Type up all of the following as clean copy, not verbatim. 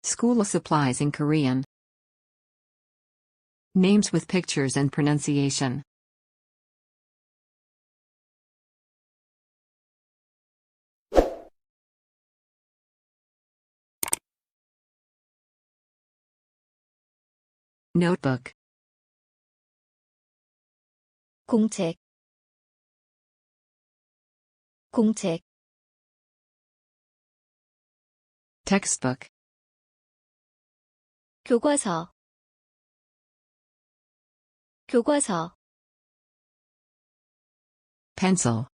School supplies in Korean. Names with pictures and pronunciation. Notebook. 공책 공책 Textbook. 교과서 교과서 Pencil.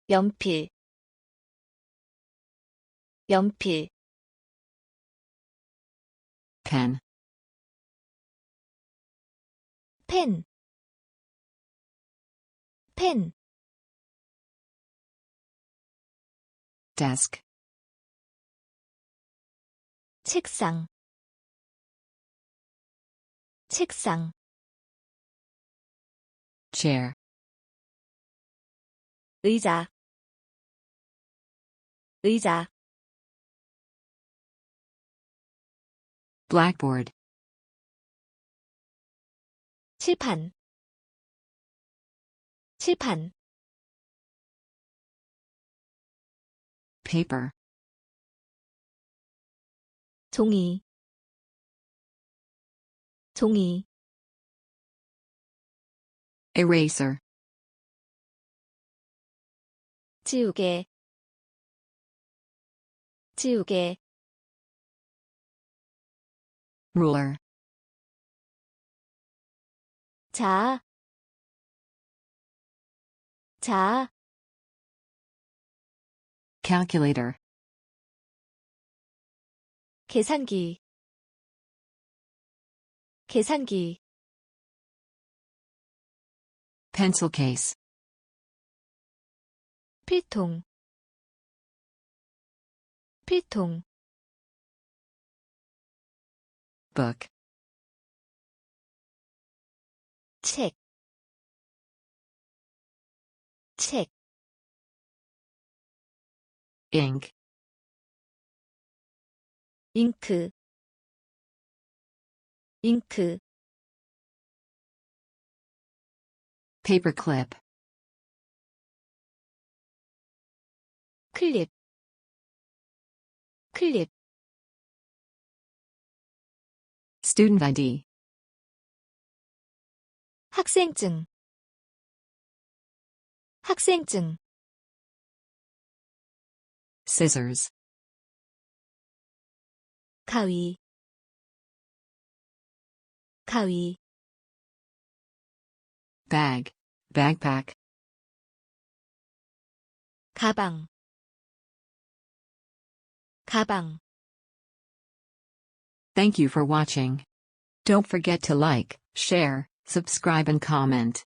연필 연필 Pen. 펜 펜 Desk. 책상 책상 Chair. 의자 의자 Blackboard. 칠판 칠판 Paper. 종이 종이 Eraser. 지우개 지우개 Ruler. 자, 자, Calculator. 계산기, 계산기, Pencil case. 필통, 필통, Book. 책, 책, Ink. 잉크, 잉크, Paperclip. 클립, 클립, Student ID. 학생증, 학생증, Scissors. 가위, 가위, Bag. Backpack. 가방, 가방. Thank you for watching. Don't forget to like, share, subscribe and comment.